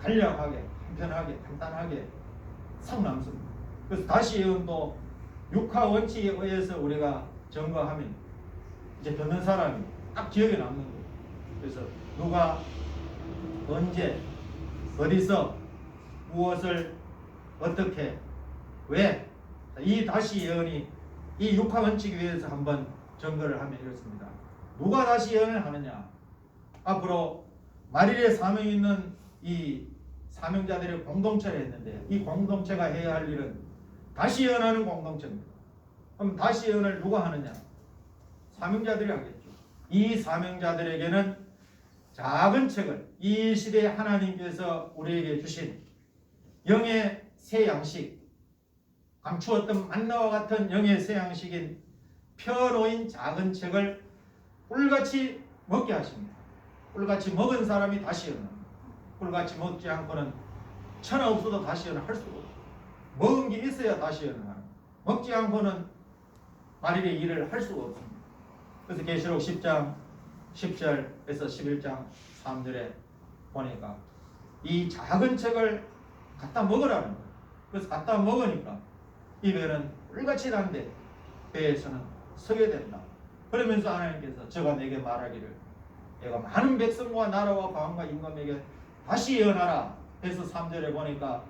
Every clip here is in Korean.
간략하게, 간편하게, 간단하게 상 남습니다. 그래서 다시 예언도 육하 원칙에 의해서 우리가 증거하면 이제 듣는 사람이 딱 기억에 남는 거예요. 그래서 누가 언제 어디서 무엇을 어떻게 왜 이 다시 예언이 이 육하 원칙에 의해서 한번 증거를 하면 이렇습니다. 누가 다시 예언을 하느냐? 앞으로 만일의 사명이 있는 이 사명자들의 공동체를 했는데 이 공동체가 해야 할 일은 다시 예언하는 공동체입니다. 그럼 다시 예언을 누가 하느냐? 사명자들이 하겠죠. 이 사명자들에게는 작은 책을 이 시대에 하나님께서 우리에게 주신 영의 새 양식, 감추었던 만나와 같은 영의 새 양식인 펴놓인 작은 책을 꿀같이 먹게 하십니다. 꿀같이 먹은 사람이 다시 예언합니다. 꿀같이 먹지 않고는 천하 없어도 다시 예언을 할 수가 없어요. 먹은 게 있어야 다시 예언을 합니다. 먹지 않고는 만일의 일을 할 수가 없습니다. 그래서 계시록 10장 10절에서 11장 3절에 보니까 이 작은 책을 갖다 먹으라는 거예요. 그래서 갖다 먹으니까 입에는 꿀같이 단데 배에서는 서게 된다. 그러면서 하나님께서 저가 내게 말하기를 내가 많은 백성과 나라와 방언과 임금에게 다시 예언하라 해서 3절에 보니까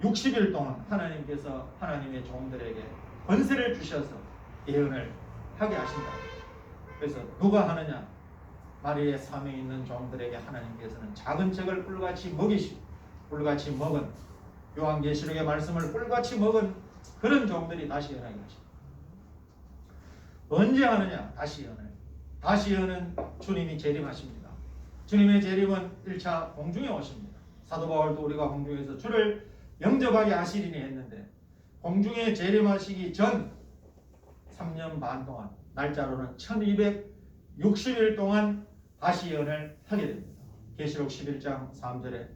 1260일 동안 하나님께서 하나님의 종들에게 권세를 주셔서 예언을 하게 하신다. 그래서 누가 하느냐? 마리의 사명이 있는 종들에게 하나님께서는 작은 책을 꿀같이 먹이시고 꿀같이 먹은 요한계시록의 말씀을 꿀같이 먹은 그런 종들이 다시 예언하게 하십니다. 언제 하느냐? 다시 예언을. 다시 예언은 주님이 재림하십니다. 주님의 재림은 1차 공중에 오십니다. 사도 바울도 우리가 공중에서 주를 영접하게 하시리니 했는데 공중에 재림하시기 전 3년 반 동안 날짜로는 1260일 동안 다시 예언을 하게 됩니다. 계시록 11장 3절에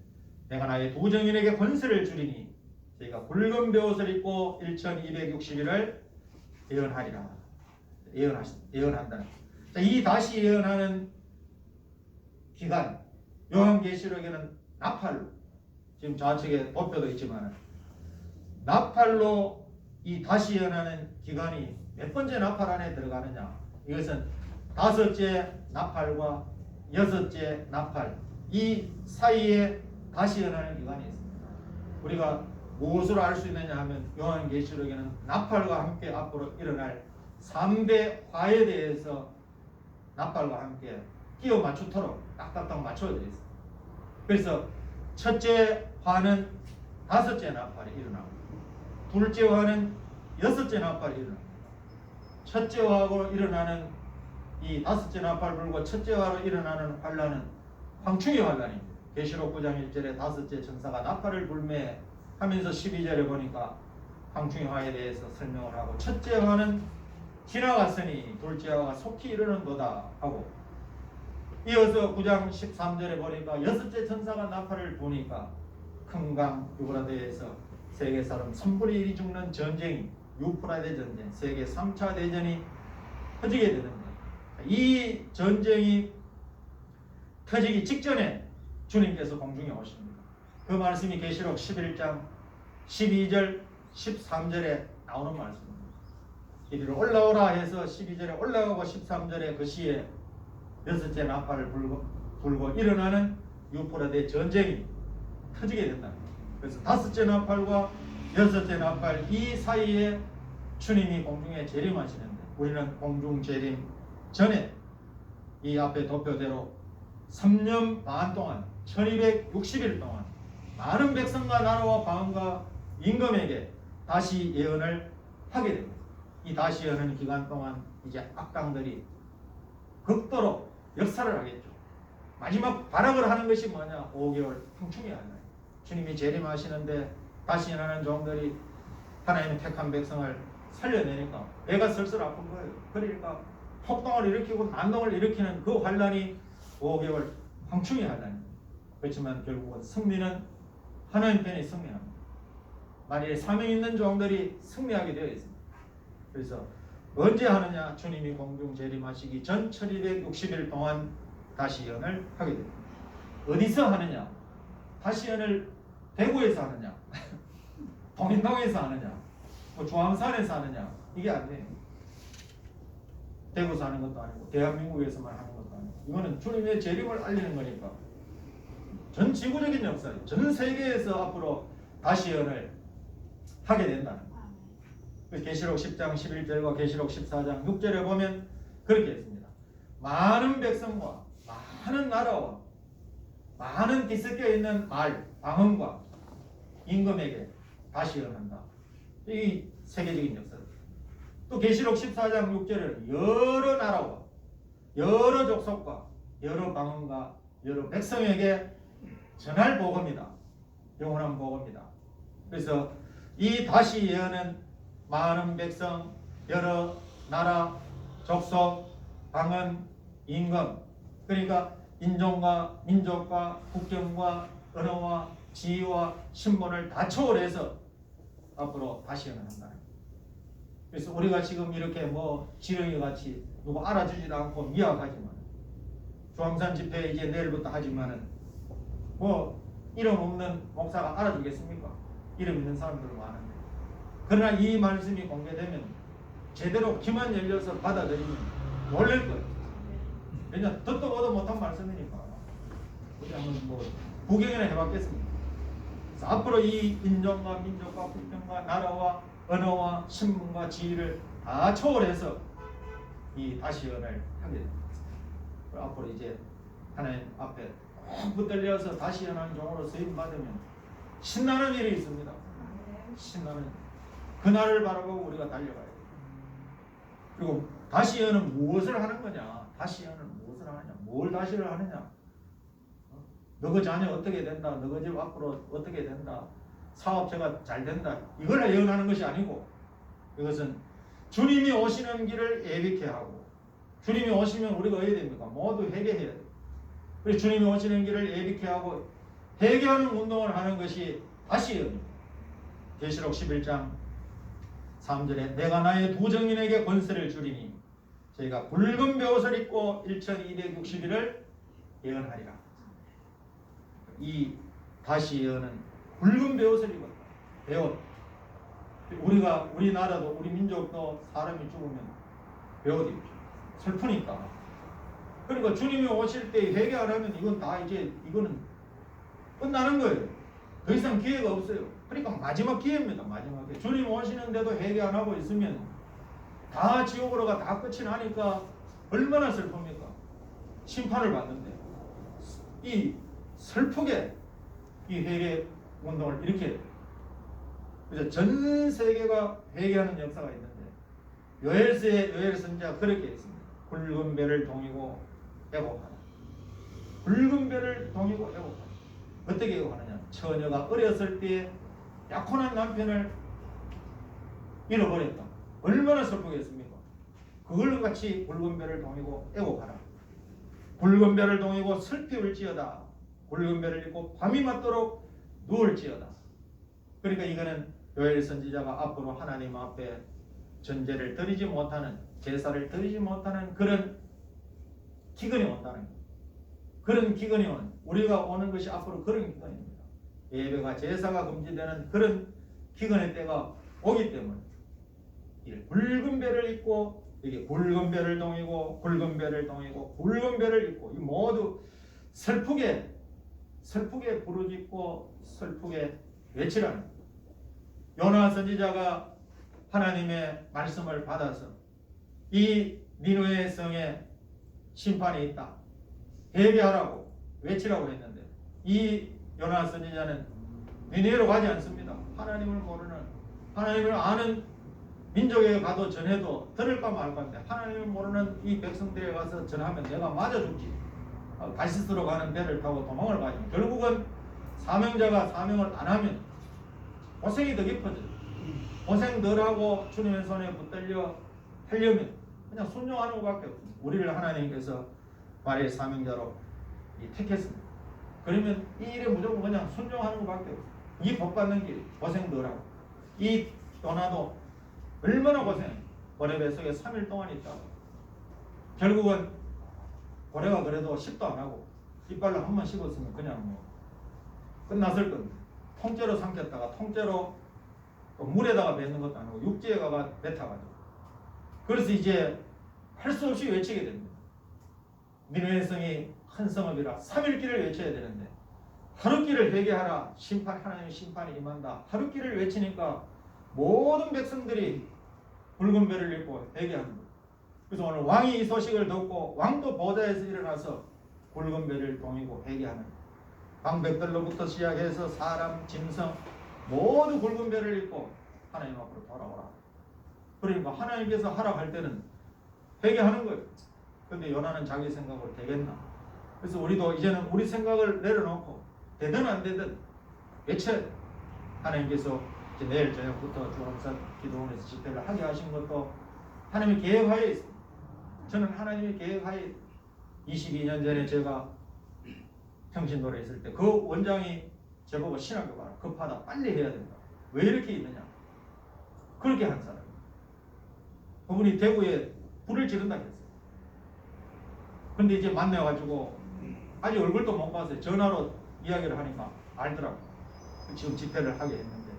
내가 나의 두 정인에게 권세를 주리니 저희가 붉은 베옷을 입고 1260일을 예언하리라. 예언한다. 이 다시 예언하는 기간 요한계시록에는 나팔로 지금 좌측에 도표도 있지만 나팔로 이 다시 예언하는 기간이 몇 번째 나팔 안에 들어가느냐? 이것은 다섯째 나팔과 여섯째 나팔 이 사이에 다시 예언하는 기간이 있습니다. 우리가 무엇으로 알 수 있느냐 하면 요한계시록에는 나팔과 함께 앞으로 일어날 3대 화에 대해서 나팔과 함께 끼워 맞추도록 딱딱딱 맞춰져 있습니다. 그래서 첫째 화는 다섯째 나팔이 일어나고 둘째 화는 여섯째 나팔이 일어납니다. 첫째 화로 일어나는 이 다섯째 나팔 불고 첫째 화로 일어나는 환란은 황충의 환란입니다. 계시록 9장 1절에 다섯째 천사가 나팔을 불매 하면서 12절에 보니까 황충의 화에 대해서 설명을 하고 첫째 화는 지나갔으니 둘째 화가 속히 이르는도다 하고 이어서 9장 13절에 보니까 여섯째 천사가 나팔을 부니까 큰 강 유브라데에서 세계 사람 3분의 1이 죽는 전쟁이 유프라데 전쟁 세계 3차 대전이 터지게 되는 거예요. 이 전쟁이 터지기 직전에 주님께서 공중에 오십니다. 그 말씀이 계시록 11장 12절 13절에 나오는 말씀입니다. 이리로 올라오라 해서 12절에 올라가고 13절에 그 시에 여섯째 나팔을 불고 일어나는 유프라데 전쟁이 터지게 된다. 그래서 다섯째 나팔과 여섯째 나팔 이 사이에 주님이 공중에 재림하시는데 우리는 공중 재림 전에 이 앞에 도표대로 3년 반 동안 1260일 동안 많은 백성과 나라와 방언과 임금에게 다시 예언을 하게 됩니다. 이 다시 예언하는 기간 동안 이제 악당들이 극도로 역사를 하겠죠. 마지막 발악을 하는 것이 뭐냐? 5개월 황충이 아니라 주님이 재림하시는데 다시 예언하는 종들이 하나님의 택한 백성을 살려내니까 배가 슬슬 아픈 거예요. 그러니까 폭동을 일으키고 난동을 일으키는 그 환란이 5개월 황충의 환란입니다. 그렇지만 결국은 승리는 하나님 편에 승리합니다. 만일 사명 있는 종들이 승리하게 되어 있습니다. 그래서 언제 하느냐? 주님이 공중 재림하시기 전 1260일 동안 다시 예언을 하게 됩니다. 어디서 하느냐? 다시연을 대구에서 하느냐? 동인동에서 하느냐? 뭐 중앙산에서 하느냐? 이게 안 돼. 대구에서 하는 것도 아니고 대한민국에서만 하는 것도 아니고 이거는 주님의 재림을 알리는 거니까 전 지구적인 역사예요. 전 세계에서 앞으로 다시연을 하게 된다는 거예요. 계시록 10장 11절과 계시록 14장 6절에 보면 그렇게 했습니다. 많은 백성과 많은 나라와 많은 뒤섞여 있는 말, 방언과 임금에게 다시연한다. 이 세계적인 역사. 또 계시록 14장 6절에는 여러 나라와 여러 족속과 여러 방언과 여러 백성에게 전할 복음이다. 영원한 복음이다. 그래서 이 다시 예언은 많은 백성, 여러 나라, 족속, 방언, 임금, 그러니까 인종과 민족과 국경과 언어와 지위와 신분을 다 초월해서 앞으로 다시 예언한다. 그래서 우리가 지금 이렇게 뭐 지렁이 같이 누구 알아주지도 않고 미약하지만 중앙산 집회 이제 내일부터 하지만은 뭐 이름 없는 목사가 알아주겠습니까? 이름 있는 사람들 많은데. 그러나 이 말씀이 공개되면 제대로 귀만 열려서 받아들이면 놀랄 거예요. 왜냐 듣도 보도 못한 말씀이니까. 우리 한번 뭐 구경이나 해봤겠습니다. 그래서 앞으로 이 인종과 민족과 국경과 나라와 언어와 신분과 지위를 다 초월해서 이 다시연을 하게 됩니다. 앞으로 이제 하나님 앞에 꼭 붙들려서 다시연하는 종으로 쓰임 받으면 신나는 일이 있습니다. 신나는 그날을 바라보고 우리가 달려가야 돼요. 그리고 다시연은 무엇을 하는 거냐? 다시연은 무엇을 하느냐? 뭘 다시를 하느냐? 너그 자녀 어떻게 된다? 너그 집 앞으로 어떻게 된다? 사업체가 잘 된다. 이걸 예언하는 것이 아니고 이것은 주님이 오시는 길을 예비케 하고 주님이 오시면 우리가 어떻게 됩니까? 모두 회개해야 돼요. 그래서 주님이 오시는 길을 예비케 하고 회개하는 운동을 하는 것이 다시 예언입니다. 계시록 11장 3절에 내가 나의 두 정인에게 권세를 주리니 저희가 붉은 베옷을 입고 1260일을 예언하리라. 이 다시 예언은 붉은 베옷을 입었다. 베옷. 우리나라도 우리 민족도 사람이 죽으면 베옷 입죠. 슬프니까. 그러니까 주님이 오실 때 회개 안 하면 이건 다 이제 이거는 끝나는 거예요. 더 이상 기회가 없어요. 그러니까 마지막 기회입니다. 마지막 기회. 주님 오시는데도 회개 안 하고 있으면 다 지옥으로가 다 끝이 나니까 얼마나 슬픕니까? 심판을 받는데 이 슬프게 이 회개 운동을 이렇게 그래서 전 세계가 회개하는 역사가 있는데 요엘 선지자가 그렇게 했습니다. 붉은 배를 동이고 애곡하라. 붉은 배를 동이고 애곡하라. 어떻게 애곡하느냐? 처녀가 어렸을 때 약혼한 남편을 잃어버렸다. 얼마나 슬프겠습니까? 그걸 같이 붉은 배를 동이고 애곡하라. 붉은 배를 동이고 슬피 울지어다. 붉은 배를 입고 밤이 맞도록 누울지어다. 그러니까 이거는 요엘 선지자가 앞으로 하나님 앞에 전제를 드리지 못하는 제사를 드리지 못하는 그런 기근이 온다는 거예요. 그런 기근이 우리가 오는 것이 앞으로 그런 기근입니다. 예배가 제사가 금지되는 그런 기근의 때가 오기 때문에 붉은 배를 입고 이게 붉은 배를 동이고 붉은 배를 동이고 붉은 배를 입고 이 모두 슬프게 부르짖고 슬프게 외치라는 거예요. 요나 선지자가 하나님의 말씀을 받아서 이 니느웨 성에 심판이 있다. 회개하라고 외치라고 했는데 이 요나 선지자는 니느웨로 가지 않습니다. 하나님을 모르는 하나님을 아는 민족에 가도 전해도 들을까 말까인데 하나님을 모르는 이 백성들에 가서 전하면 내가 맞아 죽지. 다시스로 가는 배를 타고 도망을 가지. 결국은 사명자가 사명을 안 하면 고생이 더 깊어져요. 고생 덜 하고 주님의 손에 붙들려 하려면 그냥 순종하는 것밖에 없습니다. 우리를 하나님께서 말의 사명자로 택했습니다. 그러면 이 일에 무조건 그냥 순종하는 것밖에 없어요. 이 복 받는 길 고생 덜 하고 이 요나도 얼마나 고생해. 고래 뱃속에 3일 동안 있다가 결국은 고래가 그래도 10도 안 하고 이빨로 한 번 씹었으면 그냥 뭐 끝났을 겁니다. 통째로 삼켰다가 통째로 또 물에다가 뱉는 것도 아니고 육지에다가 뱉어가지고. 그래서 이제 할 수 없이 외치게 됩니다. 니네의 성이 큰 성읍이라 3일길을 외쳐야 되는데 하루길을 회개하라. 하나님의 심판이 임한다. 하루길을 외치니까 모든 백성들이 붉은 배를 입고 회개하는 거예요. 그래서 오늘 왕이 이 소식을 듣고 왕도 보좌에서 일어나서 붉은 배를 동이고 회개하는 방백들로부터 시작해서 사람, 짐승 모두 굵은 배를 입고 하나님 앞으로 돌아오라. 그러니까 하나님께서 하라 할 때는 회개하는 거예요. 근데 요나는 자기 생각으로 되겠나? 그래서 우리도 이제는 우리 생각을 내려놓고 되든 안 되든 외쳐야 돼. 하나님께서 이제 내일 저녁부터 주암산 기도원에서 집회를 하게 하신 것도 하나님의 계획하에 있습니다. 저는 하나님의 계획하에 22년 전에 제가 평신도에 있을 때 그 원장이 저보고 신학교 가라. 급하다. 빨리 해야 된다. 왜 이렇게 있느냐? 그렇게 한 사람. 그분이 대구에 불을 지른다 했어요. 근데 이제 만나가지고 아직 얼굴도 못 봤어요. 전화로 이야기를 하니까 알더라고요. 지금 집회를 하게 했는데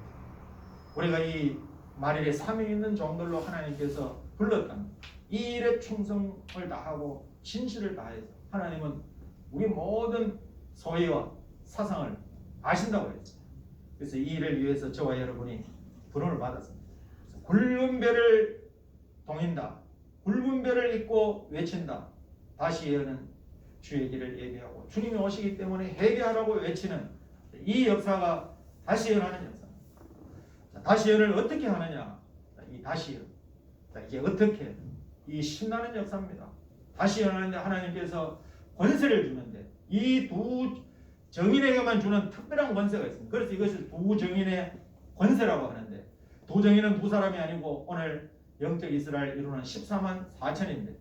우리가 이 만일에 3위 있는 종들로 하나님께서 불렀다면 이 일에 충성을 다하고 진실을 다해서 하나님은 우리 모든 소회와 사상을 아신다고 했어요. 그래서 이 일을 위해서 저와 여러분이 부름을 받았습니다. 굵은 배를 동인다. 굵은 배를 입고 외친다. 다시 예언은 주의 길을 예비하고 주님이 오시기 때문에 회개하라고 외치는 이 역사가 다시 예언하는 역사입니다. 다시 예언을 어떻게 하느냐? 이 다시 예언. 이게 어떻게 이 신나는 역사입니다. 다시 예언하는데 하나님께서 권세를 주는데 이 두 정인에게만 주는 특별한 권세가 있습니다. 그래서 이것을 두 정인의 권세라고 하는데 두 정인은 두 사람이 아니고 오늘 영적 이스라엘 이루는 14만 4천인데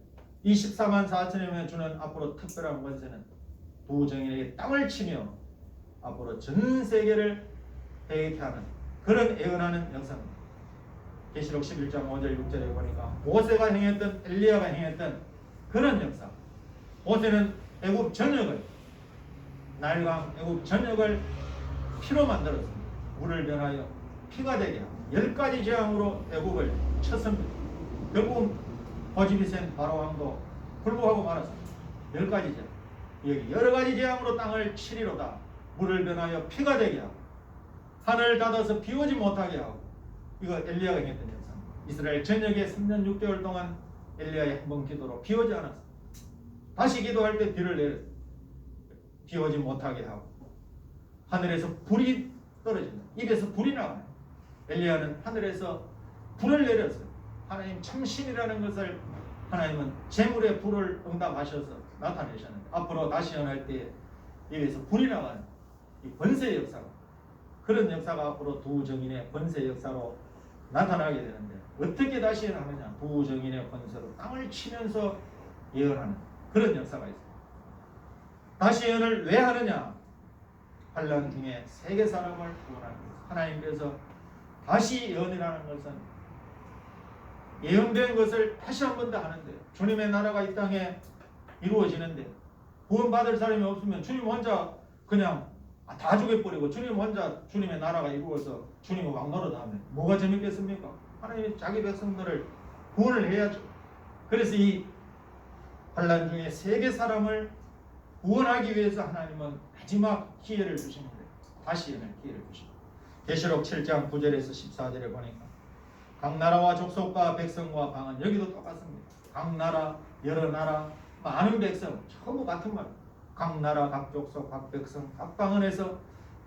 이 14만 4천에 주는 앞으로 특별한 권세는 두 정인에게 땅을 치며 앞으로 전 세계를 회개케 하는 그런 예언하는 역사입니다. 계시록 11장 5절 6절에 보니까 모세가 행했던 엘리야가 행했던 그런 역사. 모세는 애굽 전역을 나일강 애굽 전역을 피로 만들었습니다. 물을 변하여 피가 되게 하고 10가지 재앙으로 애굽을 쳤습니다. 결국 고집이 센 바로왕도 굴복하고 말았습니다. 10가지 재앙. 여기 여러 가지 재앙으로 땅을 치리로다. 물을 변하여 피가 되게 하고 하늘을 닫아서 비 오지 못하게 하고 이거 엘리야가 했던 역사입니다. 이스라엘 전역에 3년 6개월 동안 엘리야의 한 번 기도로 비 오지 않았습니다. 다시 기도할 때 비를 내렸습니다. 비 오지 못하게 하고 하늘에서 불이 떨어진다. 입에서 불이 나와요. 엘리야는 하늘에서 불을 내렸어요. 하나님 참신이라는 것을 하나님은 재물의 불을 응답하셔서 나타내셨는데 앞으로 다시 연할 때 입에서 불이 나가는 이 권세의 역사가 그런 역사가 앞으로 두 정인의 권세 역사로 나타나게 되는데 어떻게 다시 예언하느냐? 두 정인의 권세로 땅을 치면서 예언하는 그런 역사가 있습니다. 다시 예언을 왜 하느냐? 환난 중에 세계 사람을 구원하는 것. 하나님께서 다시 예언이라는 것은 예언된 것을 다시 한 번 더 하는데 주님의 나라가 이 땅에 이루어지는데 구원받을 사람이 없으면 주님 혼자 그냥 다 죽여버리고 주님 혼자 주님의 나라가 이루어서 주님의 왕노릇 하면 뭐가 재밌겠습니까? 하나님이 자기 백성들을 구원을 해야죠. 그래서 이 환난 중에 세계 사람을 구원하기 위해서 하나님은 마지막 기회를 주시는데 다시 예언의 기회를 주십니다. 계시록 7장 9절에서 14절에 보니까 각 나라와 족속과 백성과 방언 여기도 똑같습니다. 각 나라, 여러 나라, 많은 백성 전부 같은 말. 각 나라, 각 족속, 각 백성, 각 방언에서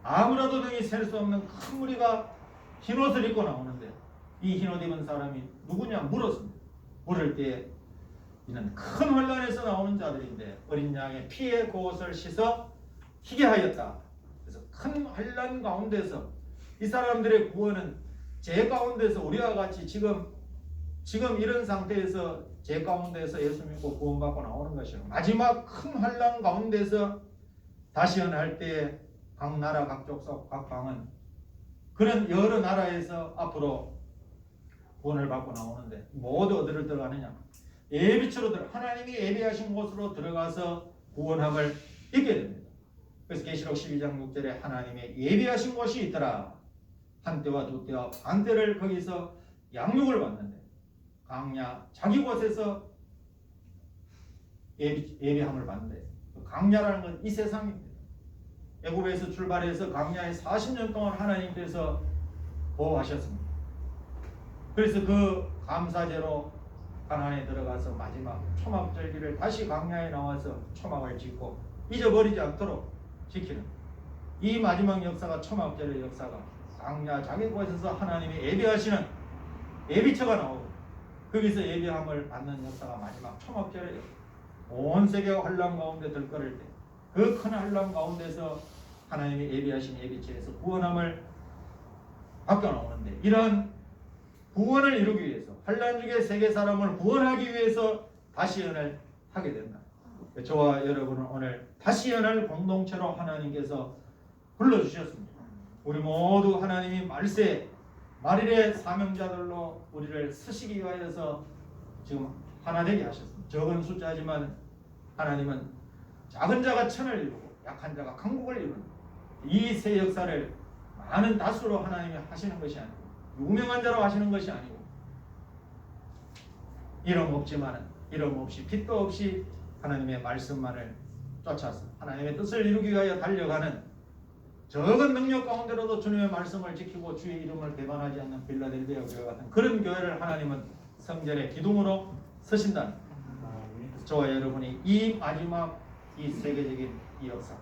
아무라도 등이 셀 수 없는 큰 무리가 흰옷을 입고 나오는데 이 흰옷 입은 사람이 누구냐 물었습니다. 물을 때 이는 큰 환난에서 나오는 자들인데 어린 양의 피에 그 옷을 씻어 희게 하였다. 그래서 큰 환난 가운데서 이 사람들의 구원은 제 가운데서 우리와 같이 지금 이런 상태에서 제 가운데서 예수 믿고 구원받고 나오는 것이요. 마지막 큰 환난 가운데서 다시 연할 때 각 나라, 각 족속, 각 방언 그런 여러 나라에서 앞으로 구원을 받고 나오는데 모두 어디를 들어가느냐? 예비처로 하나님이 예비하신 곳으로 들어가서 구원함을 있게 됩니다. 그래서 계시록 12장 6절에 하나님의 예비하신 곳이 있더라. 한때와 두때와 반때를 거기서 양육을 받는데 강야 자기 곳에서 예비함을 받는데 강야라는 건 이 세상입니다. 애굽에서 출발해서 강야에 40년 동안 하나님께서 보호하셨습니다. 그래서 그 감사제로 가나안에 들어가서 마지막 초막절기를 다시 강야에 나와서 초막을 짓고 잊어버리지 않도록 지키는 이 마지막 역사가 초막절의 역사가 강야 자기 곳에서 하나님이 예비하시는 예비처가 나오고 거기서 예비함을 받는 역사가 마지막 초막절의 역사. 온 세계가 환란 가운데 들끓을 때 그 큰 환란 가운데서 하나님이 예비하신 예비처에서 구원함을 받겨 나오는데 이러한 구원을 이루기 위해서 환란 중에 세계 사람을 구원하기 위해서 다시 연을 하게 된다. 저와 여러분은 오늘 다시 연을 공동체로 하나님께서 불러주셨습니다. 우리 모두 하나님이 말일의 사명자들로 우리를 쓰시기 위하여서 지금 하나 되게 하셨습니다. 적은 숫자지만 하나님은 작은 자가 천을 이루고 약한 자가 강국을 이루는 이 새 역사를 많은 다수로 하나님이 하시는 것이 아니고 유명한 자로 하시는 것이 아니고 이름 없지만 이름 없이 빛도 없이 하나님의 말씀만을 쫓아서 하나님의 뜻을 이루기 위하여 달려가는 적은 능력 가운데로도 주님의 말씀을 지키고 주의 이름을 배반하지 않는 빌라델비아 교회 같은 그런 교회를 하나님은 성전의 기둥으로 서신다는 저와 여러분이 이 마지막 이 세계적인 이 역사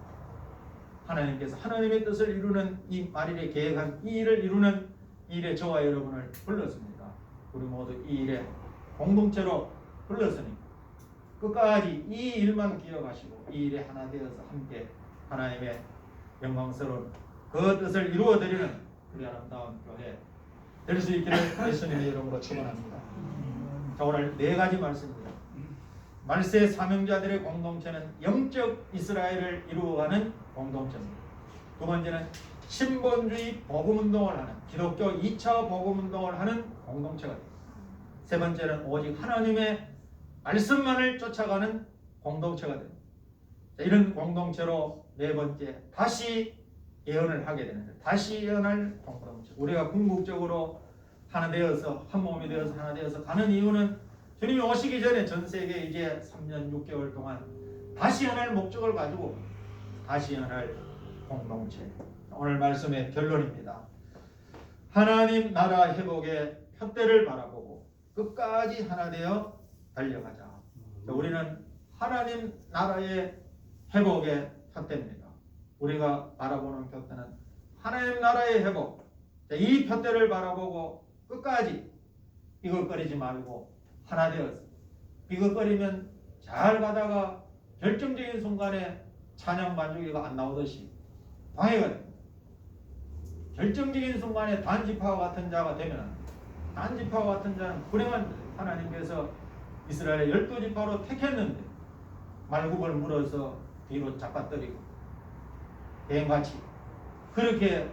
하나님께서 하나님의 뜻을 이루는 이 말일에 계획한 이 일을 이루는 이 일에 저와 여러분을 불렀습니다. 우리 모두 이 일에 공동체로 불렀으니 끝까지 이 일만 기억하시고 이 일에 하나 되어서 함께 하나님의 영광스러운 그 뜻을 이루어드리는 우리 아름다운 교회 될 수 있기를 예수님의 이름으로 축원합니다. 자, 오늘 네 가지 말씀입니다. 말세 사명자들의 공동체는 영적 이스라엘을 이루어가는 공동체입니다. 두 번째는 신본주의 복음운동을 하는 기독교 2차 복음운동을 하는 공동체가 됩니다. 세 번째는 오직 하나님의 말씀만을 쫓아가는 공동체가 됩니다. 이런 공동체로 네 번째 다시 예언을 하게 되는데 다시 예언할 공동체 우리가 궁극적으로 하나 되어서 한 몸이 되어서 하나 되어서 가는 이유는 주님이 오시기 전에 전 세계 이제 3년 6개월 동안 다시 예언할 목적을 가지고 다시 예언할 공동체 오늘 말씀의 결론입니다. 하나님 나라 회복의 표대를 바라보고 끝까지 하나 되어 달려가자. 우리는 하나님 나라의 회복의 표대입니다. 우리가 바라보는 표대는 하나님 나라의 회복. 이 표대를 바라보고 끝까지 비극거리지 말고 하나 되어서 비극거리면 잘 가다가 결정적인 순간에 찬양 반주기가 안 나오듯이 방해가 됩니다. 결정적인 순간에 단지파와 같은 자가 되면 단지파와 같은 자는 불행한 하나님께서 이스라엘의 12지파로 택했는데 말굽을 물어서 뒤로 잡아뜨리고 개인같이 그렇게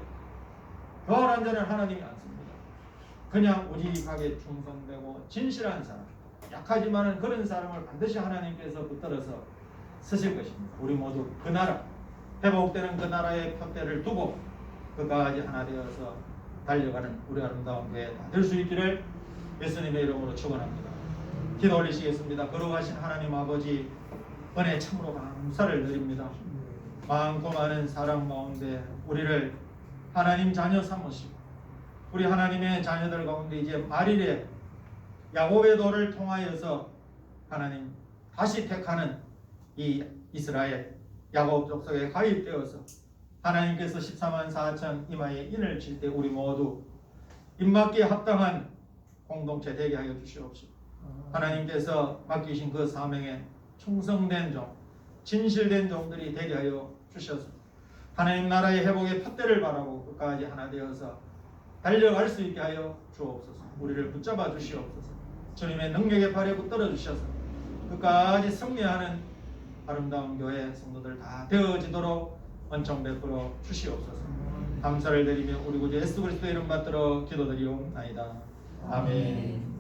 교활한 자는 하나님이 않습니다. 그냥 우직하게 충성되고 진실한 사람 약하지만은 그런 사람을 반드시 하나님께서 붙들어서 쓰실 것입니다. 우리 모두 그 나라 회복되는 그 나라의 표대를 두고 그까지 하나 되어서 달려가는 우리 아름다운 교회 될 수 있기를 예수님의 이름으로 축원합니다. 기도 올리시겠습니다. 거룩하신 하나님 아버지 은혜 참으로 감사를 드립니다. 많고 많은 사랑 가운데 우리를 하나님 자녀 삼으시고 우리 하나님의 자녀들 가운데 이제 말일에 야곱의 도를 통하여서 하나님 다시 택하는 이 이스라엘 야곱 족속에 가입되어서 하나님께서 14만 4천 이마에 인을 칠 때 우리 모두 입맞기에 합당한 공동체 되게 하여 주시옵시고 하나님께서 맡기신 그 사명에 충성된 종 진실된 종들이 되게 하여 주셔서 하나님 나라의 회복의 표대를 바라고 끝까지 하나 되어서 달려갈 수 있게 하여 주옵소서. 우리를 붙잡아 주시옵소서. 주님의 능력의 발에 붙들어 주셔서 끝까지 승리하는 아름다운 교회 성도들 다 되어지도록 은총 베풀어 주시옵소서. 감사를 드리며 우리 구주 예수 그리스도의 이름 받들어 기도드리옵나이다. 아멘.